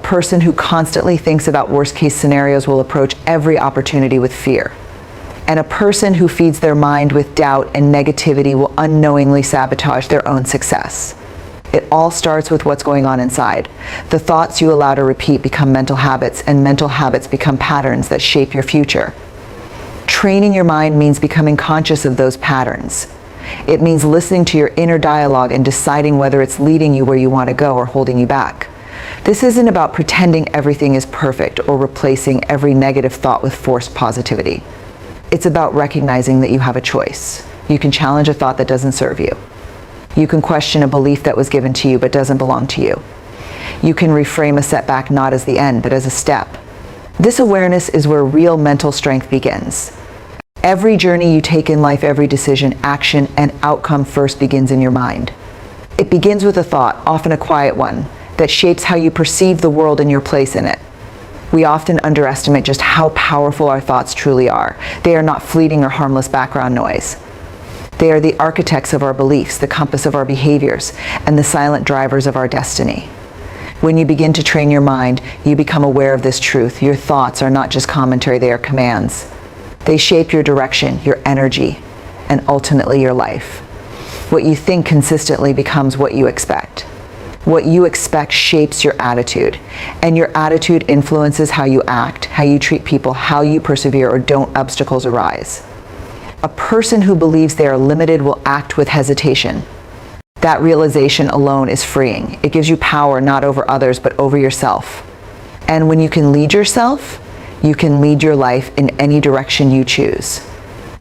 person who constantly thinks about worst-case scenarios will approach every opportunity with fear. And a person who feeds their mind with doubt and negativity will unknowingly sabotage their own success. It all starts with what's going on inside. The thoughts you allow to repeat become mental habits, and mental habits become patterns that shape your future. Training your mind means becoming conscious of those patterns. It means listening to your inner dialogue and deciding whether it's leading you where you want to go or holding you back. This isn't about pretending everything is perfect or replacing every negative thought with forced positivity. It's about recognizing that you have a choice. You can challenge a thought that doesn't serve you. You can question a belief that was given to you but doesn't belong to you. You can reframe a setback not as the end, but as a step. This awareness is where real mental strength begins. Every journey you take in life, every decision, action, and outcome first begins in your mind. It begins with a thought, often a quiet one, that shapes how you perceive the world and your place in it. We often underestimate just how powerful our thoughts truly are. They are not fleeting or harmless background noise. They are the architects of our beliefs, the compass of our behaviors, and the silent drivers of our destiny. When you begin to train your mind, you become aware of this truth. Your thoughts are not just commentary, they are commands. They shape your direction, your energy, and ultimately your life. What you think consistently becomes what you expect. What you expect shapes your attitude, and your attitude influences how you act, how you treat people, how you persevere or don't obstacles arise. A person who believes they are limited will act with hesitation. That realization alone is freeing. It gives you power not over others, but over yourself. And when you can lead yourself, you can lead your life in any direction you choose.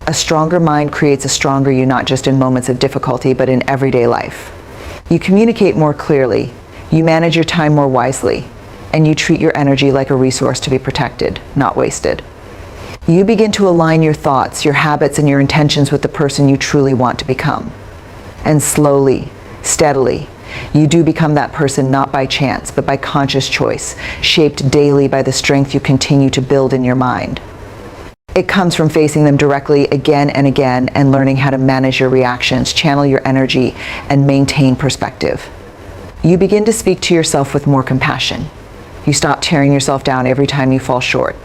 A stronger mind creates a stronger you, not just in moments of difficulty, but in everyday life. You communicate more clearly, you manage your time more wisely, and you treat your energy like a resource to be protected, not wasted. You begin to align your thoughts, your habits, and your intentions with the person you truly want to become. And slowly, steadily, you do become that person not by chance, but by conscious choice, shaped daily by the strength you continue to build in your mind. It comes from facing them directly again and again and learning how to manage your reactions, channel your energy, and maintain perspective. You begin to speak to yourself with more compassion. You stop tearing yourself down every time you fall short.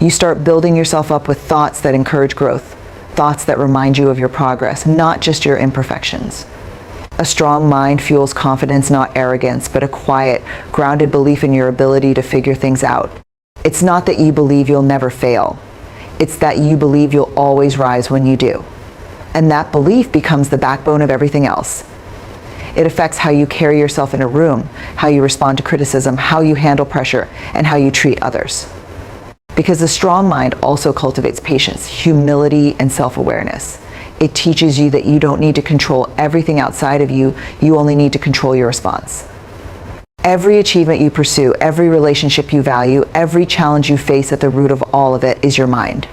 You start building yourself up with thoughts that encourage growth, thoughts that remind you of your progress, not just your imperfections. A strong mind fuels confidence, not arrogance, but a quiet, grounded belief in your ability to figure things out. It's not that you believe you'll never fail. It's that you believe you'll always rise when you do. And that belief becomes the backbone of everything else. It affects how you carry yourself in a room, how you respond to criticism, how you handle pressure, and how you treat others. Because a strong mind also cultivates patience, humility, and self-awareness. It teaches you that you don't need to control everything outside of you, you only need to control your response. Every achievement you pursue, every relationship you value, every challenge you face, at the root of all of it is your mind.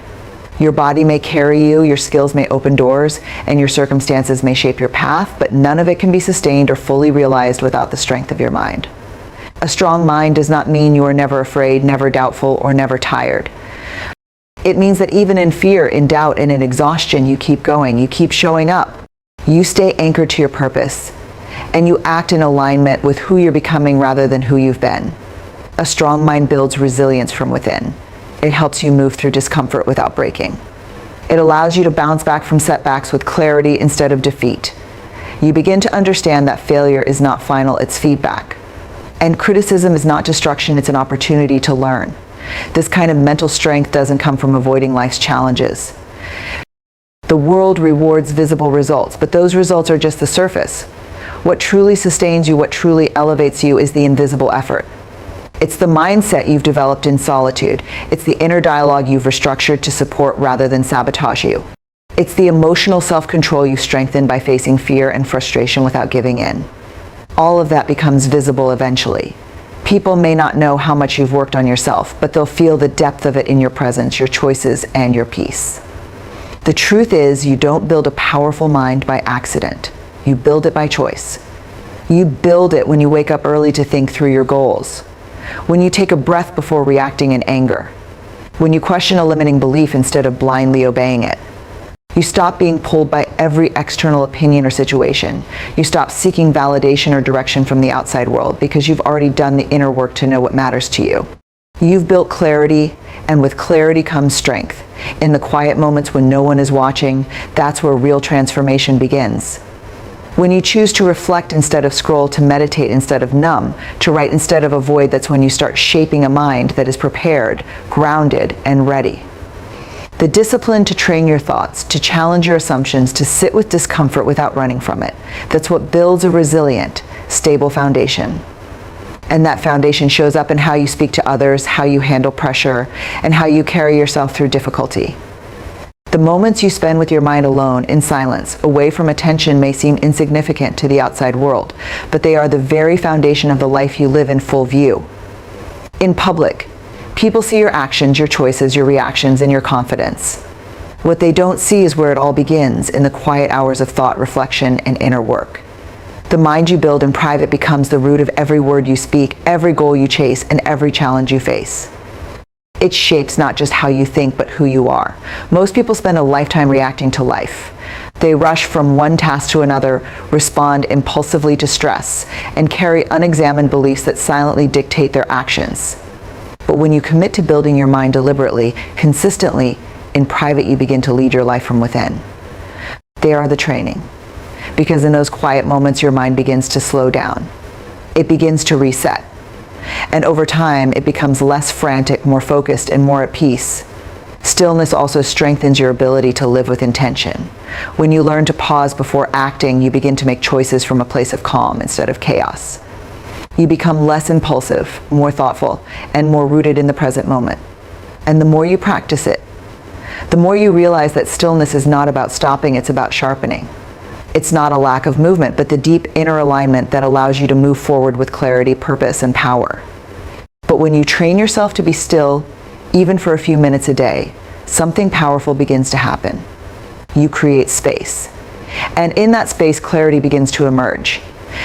Your body may carry you, your skills may open doors, and your circumstances may shape your path, but none of it can be sustained or fully realized without the strength of your mind. A strong mind does not mean you are never afraid, never doubtful, or never tired. It means that even in fear, in doubt, and in exhaustion, you keep going, you keep showing up. You stay anchored to your purpose, and you act in alignment with who you're becoming rather than who you've been. A strong mind builds resilience from within. It helps you move through discomfort without breaking. It allows you to bounce back from setbacks with clarity instead of defeat. You begin to understand that failure is not final, it's feedback. And criticism is not destruction, it's an opportunity to learn. This kind of mental strength doesn't come from avoiding life's challenges. The world rewards visible results, but those results are just the surface. What truly sustains you, what truly elevates you, is the invisible effort. It's the mindset you've developed in solitude. It's the inner dialogue you've restructured to support rather than sabotage you. It's the emotional self-control you strengthen by facing fear and frustration without giving in. All of that becomes visible eventually. People may not know how much you've worked on yourself, but they'll feel the depth of it in your presence, your choices, and your peace. The truth is, you don't build a powerful mind by accident. You build it by choice. You build it when you wake up early to think through your goals, when you take a breath before reacting in anger, when you question a limiting belief instead of blindly obeying it, You stop being pulled by every external opinion or situation. You stop seeking validation or direction from the outside world because you've already done the inner work to know what matters to you. You've built clarity, and with clarity comes strength. In the quiet moments when no one is watching, that's where real transformation begins. When you choose to reflect instead of scroll, to meditate instead of numb, to write instead of avoid, that's when you start shaping a mind that is prepared, grounded, and ready. The discipline to train your thoughts, to challenge your assumptions, to sit with discomfort without running from it, that's what builds a resilient, stable foundation. And that foundation shows up in how you speak to others, how you handle pressure, and how you carry yourself through difficulty. The moments you spend with your mind alone, in silence, away from attention, may seem insignificant to the outside world, but they are the very foundation of the life you live in full view. In public, people see your actions, your choices, your reactions, and your confidence. What they don't see is where it all begins, in the quiet hours of thought, reflection, and inner work. The mind you build in private becomes the root of every word you speak, every goal you chase, and every challenge you face. It shapes not just how you think, but who you are. Most people spend a lifetime reacting to life. They rush from one task to another, respond impulsively to stress, and carry unexamined beliefs that silently dictate their actions. But when you commit to building your mind deliberately, consistently, in private, you begin to lead your life from within. They are the training. Because in those quiet moments, your mind begins to slow down. It begins to reset. And over time, it becomes less frantic, more focused, and more at peace. Stillness also strengthens your ability to live with intention. When you learn to pause before acting, you begin to make choices from a place of calm instead of chaos. You become less impulsive, more thoughtful, and more rooted in the present moment. And the more you practice it, the more you realize that stillness is not about stopping, it's about sharpening. It's not a lack of movement, but the deep inner alignment that allows you to move forward with clarity, purpose, and power. But when you train yourself to be still, even for a few minutes a day, something powerful begins to happen. You create space. And in that space, clarity begins to emerge.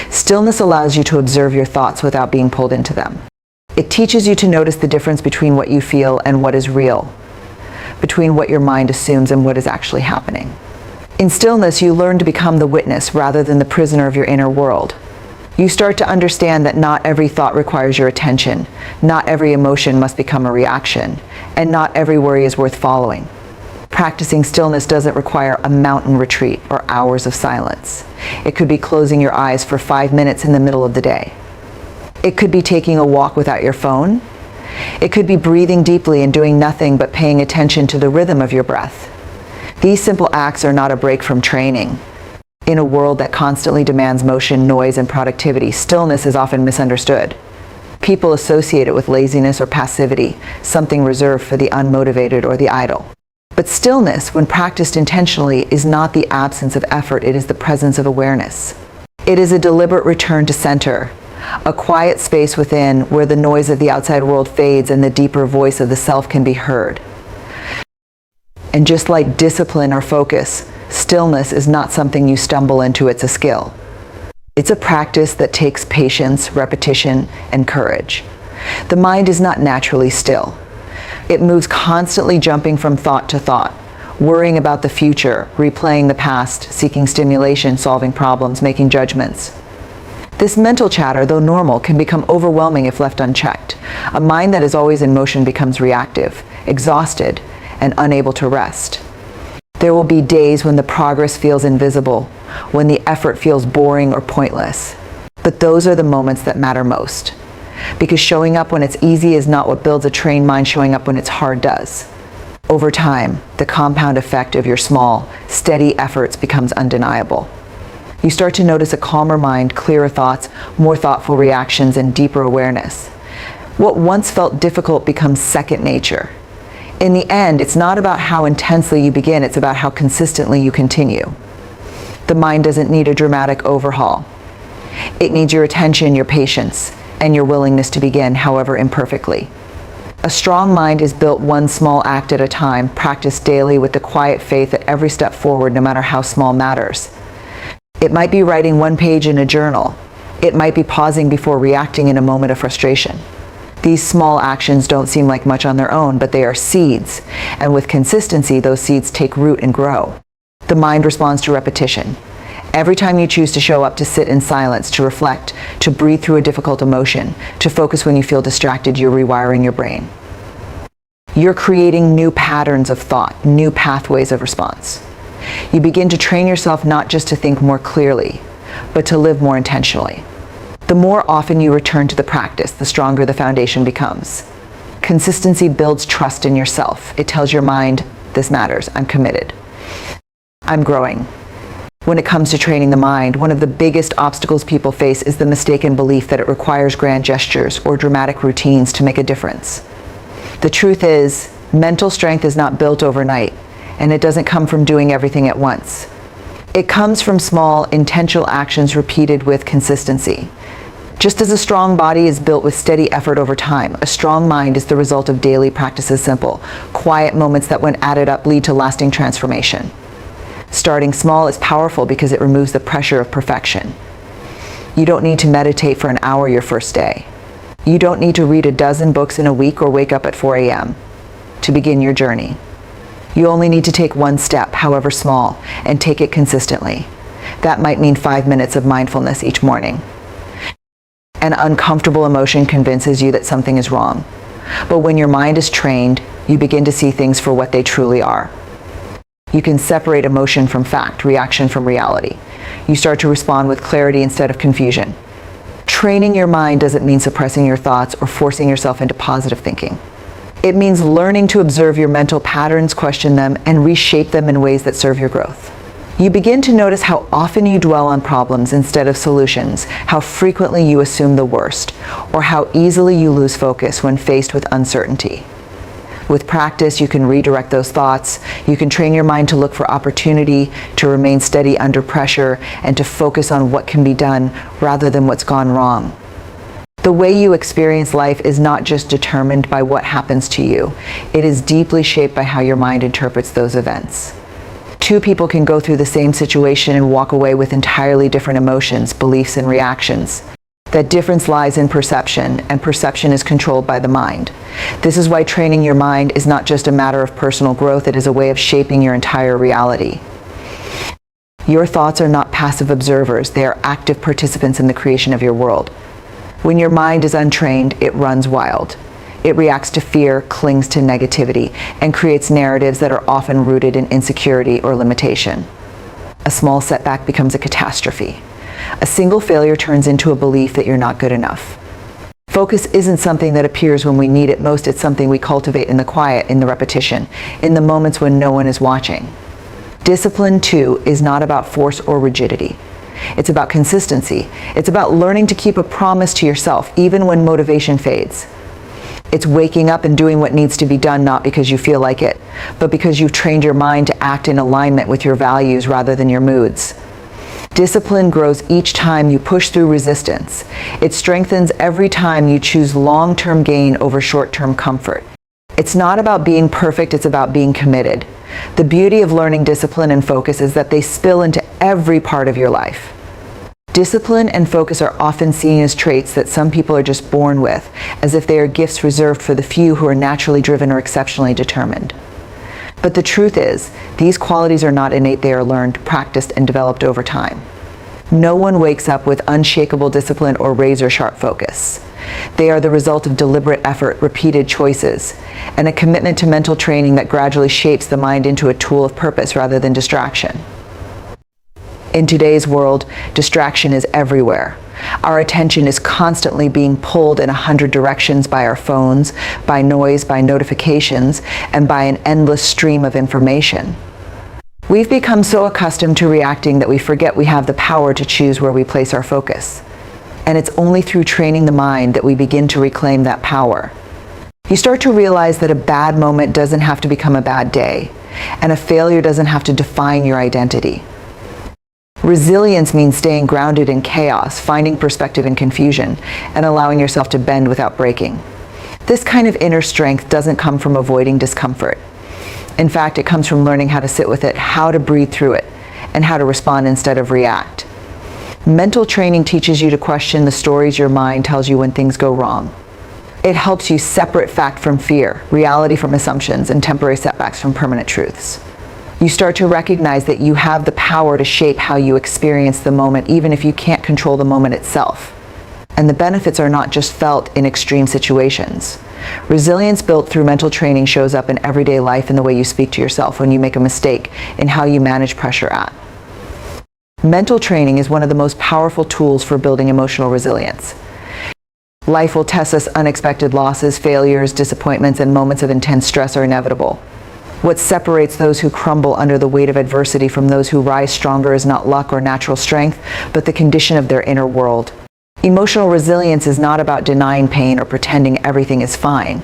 Stillness allows you to observe your thoughts without being pulled into them. It teaches you to notice the difference between what you feel and what is real, between what your mind assumes and what is actually happening. In stillness, you learn to become the witness rather than the prisoner of your inner world. You start to understand that not every thought requires your attention, not every emotion must become a reaction, and not every worry is worth following. Practicing stillness doesn't require a mountain retreat or hours of silence. It could be closing your eyes for 5 minutes in the middle of the day. It could be taking a walk without your phone. It could be breathing deeply and doing nothing but paying attention to the rhythm of your breath. These simple acts are not a break from training. In a world that constantly demands motion, noise, and productivity, stillness is often misunderstood. People associate it with laziness or passivity, something reserved for the unmotivated or the idle. But stillness, when practiced intentionally, is not the absence of effort, it is the presence of awareness. It is a deliberate return to center, a quiet space within where the noise of the outside world fades and the deeper voice of the self can be heard. And just like discipline or focus, stillness is not something you stumble into, it's a skill. It's a practice that takes patience, repetition, and courage. The mind is not naturally still. It moves constantly, jumping from thought to thought, worrying about the future, replaying the past, seeking stimulation, solving problems, making judgments. This mental chatter, though normal, can become overwhelming if left unchecked. A mind that is always in motion becomes reactive, exhausted, and unable to rest. There will be days when the progress feels invisible, when the effort feels boring or pointless. But those are the moments that matter most. Because showing up when it's easy is not what builds a trained mind, showing up when it's hard does. Over time, the compound effect of your small, steady efforts becomes undeniable. You start to notice a calmer mind, clearer thoughts, more thoughtful reactions, and deeper awareness. What once felt difficult becomes second nature. In the end, it's not about how intensely you begin, it's about how consistently you continue. The mind doesn't need a dramatic overhaul. It needs your attention, your patience, and your willingness to begin, however imperfectly. A strong mind is built one small act at a time, practiced daily with the quiet faith that every step forward, no matter how small, matters. It might be writing one page in a journal. It might be pausing before reacting in a moment of frustration. These small actions don't seem like much on their own, but they are seeds, and with consistency, those seeds take root and grow. The mind responds to repetition. Every time you choose to show up, to sit in silence, to reflect, to breathe through a difficult emotion, to focus when you feel distracted, you're rewiring your brain. You're creating new patterns of thought, new pathways of response. You begin to train yourself not just to think more clearly, but to live more intentionally. The more often you return to the practice, the stronger the foundation becomes. Consistency builds trust in yourself. It tells your mind, this matters, I'm committed, I'm growing. When it comes to training the mind, one of the biggest obstacles people face is the mistaken belief that it requires grand gestures or dramatic routines to make a difference. The truth is, mental strength is not built overnight, and it doesn't come from doing everything at once. It comes from small, intentional actions repeated with consistency. Just as a strong body is built with steady effort over time, a strong mind is the result of daily practices, simple, quiet moments that when added up lead to lasting transformation. Starting small is powerful because it removes the pressure of perfection. You don't need to meditate for an hour your first day. You don't need to read a dozen books in a week or wake up at 4 a.m. to begin your journey. You only need to take one step, however small, and take it consistently. That might mean 5 minutes of mindfulness each morning. An uncomfortable emotion convinces you that something is wrong. But when your mind is trained, you begin to see things for what they truly are. You can separate emotion from fact, reaction from reality. You start to respond with clarity instead of confusion. Training your mind doesn't mean suppressing your thoughts or forcing yourself into positive thinking. It means learning to observe your mental patterns, question them, and reshape them in ways that serve your growth. You begin to notice how often you dwell on problems instead of solutions, how frequently you assume the worst, or how easily you lose focus when faced with uncertainty. With practice, you can redirect those thoughts. You can train your mind to look for opportunity, to remain steady under pressure, and to focus on what can be done rather than what's gone wrong. The way you experience life is not just determined by what happens to you. It is deeply shaped by how your mind interprets those events. Two people can go through the same situation and walk away with entirely different emotions, beliefs, and reactions. That difference lies in perception, and perception is controlled by the mind. This is why training your mind is not just a matter of personal growth, it is a way of shaping your entire reality. Your thoughts are not passive observers, they are active participants in the creation of your world. When your mind is untrained, it runs wild. It reacts to fear, clings to negativity, and creates narratives that are often rooted in insecurity or limitation. A small setback becomes a catastrophe. A single failure turns into a belief that you're not good enough. Focus isn't something that appears when we need it most, it's something we cultivate in the quiet, in the repetition, in the moments when no one is watching. Discipline, too, is not about force or rigidity. It's about consistency. It's about learning to keep a promise to yourself, even when motivation fades. It's waking up and doing what needs to be done, not because you feel like it, but because you've trained your mind to act in alignment with your values rather than your moods. Discipline grows each time you push through resistance. It strengthens every time you choose long-term gain over short-term comfort. It's not about being perfect, it's about being committed. The beauty of learning discipline and focus is that they spill into every part of your life. Discipline and focus are often seen as traits that some people are just born with, as if they are gifts reserved for the few who are naturally driven or exceptionally determined. But the truth is, these qualities are not innate, they are learned, practiced, and developed over time. No one wakes up with unshakable discipline or razor-sharp focus. They are the result of deliberate effort, repeated choices, and a commitment to mental training that gradually shapes the mind into a tool of purpose rather than distraction. In today's world, distraction is everywhere. Our attention is constantly being pulled in 100 directions by our phones, by noise, by notifications, and by an endless stream of information. We've become so accustomed to reacting that we forget we have the power to choose where we place our focus. And it's only through training the mind that we begin to reclaim that power. You start to realize that a bad moment doesn't have to become a bad day, and a failure doesn't have to define your identity. Resilience means staying grounded in chaos, finding perspective in confusion, and allowing yourself to bend without breaking. This kind of inner strength doesn't come from avoiding discomfort. In fact, it comes from learning how to sit with it, how to breathe through it, and how to respond instead of react. Mental training teaches you to question the stories your mind tells you when things go wrong. It helps you separate fact from fear, reality from assumptions, and temporary setbacks from permanent truths. You start to recognize that you have the power to shape how you experience the moment, even if you can't control the moment itself. And the benefits are not just felt in extreme situations. Resilience built through mental training shows up in everyday life in the way you speak to yourself when you make a mistake, in how you manage pressure at. Mental training is one of the most powerful tools for building emotional resilience. Life will test us. Unexpected losses, failures, disappointments, and moments of intense stress are inevitable. What separates those who crumble under the weight of adversity from those who rise stronger is not luck or natural strength, but the condition of their inner world. Emotional resilience is not about denying pain or pretending everything is fine.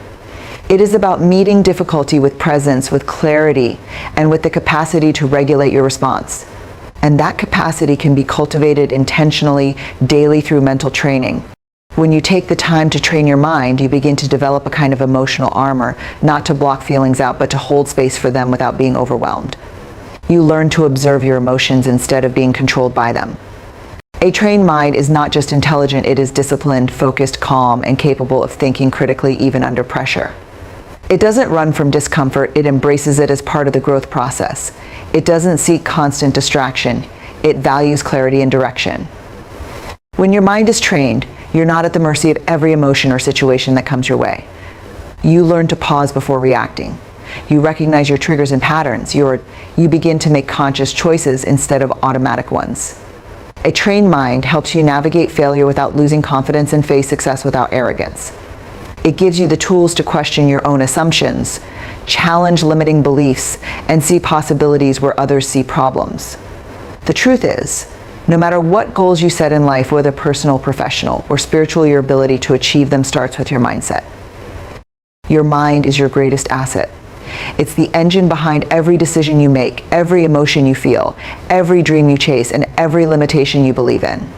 It is about meeting difficulty with presence, with clarity, and with the capacity to regulate your response. And that capacity can be cultivated intentionally, daily through mental training. When you take the time to train your mind, you begin to develop a kind of emotional armor, not to block feelings out, but to hold space for them without being overwhelmed. You learn to observe your emotions instead of being controlled by them. A trained mind is not just intelligent, it is disciplined, focused, calm, and capable of thinking critically even under pressure. It doesn't run from discomfort, it embraces it as part of the growth process. It doesn't seek constant distraction, it values clarity and direction. When your mind is trained, you're not at the mercy of every emotion or situation that comes your way. You learn to pause before reacting. You recognize your triggers and patterns. You begin to make conscious choices instead of automatic ones. A trained mind helps you navigate failure without losing confidence and face success without arrogance. It gives you the tools to question your own assumptions, challenge limiting beliefs, and see possibilities where others see problems. The truth is, no matter what goals you set in life, whether personal, professional, or spiritual, your ability to achieve them starts with your mindset. Your mind is your greatest asset. It's the engine behind every decision you make, every emotion you feel, every dream you chase, and every limitation you believe in.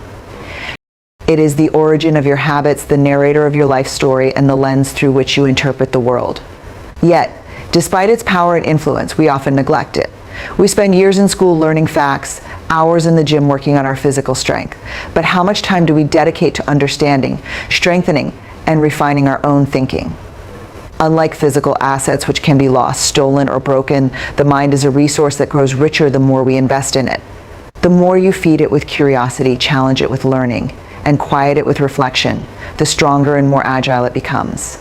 It is the origin of your habits, the narrator of your life story, and the lens through which you interpret the world. Yet, despite its power and influence, we often neglect it. We spend years in school learning facts, hours in the gym working on our physical strength. But how much time do we dedicate to understanding, strengthening, and refining our own thinking? Unlike physical assets, which can be lost, stolen, or broken, the mind is a resource that grows richer the more we invest in it. The more you feed it with curiosity, challenge it with learning, and quiet it with reflection, the stronger and more agile it becomes.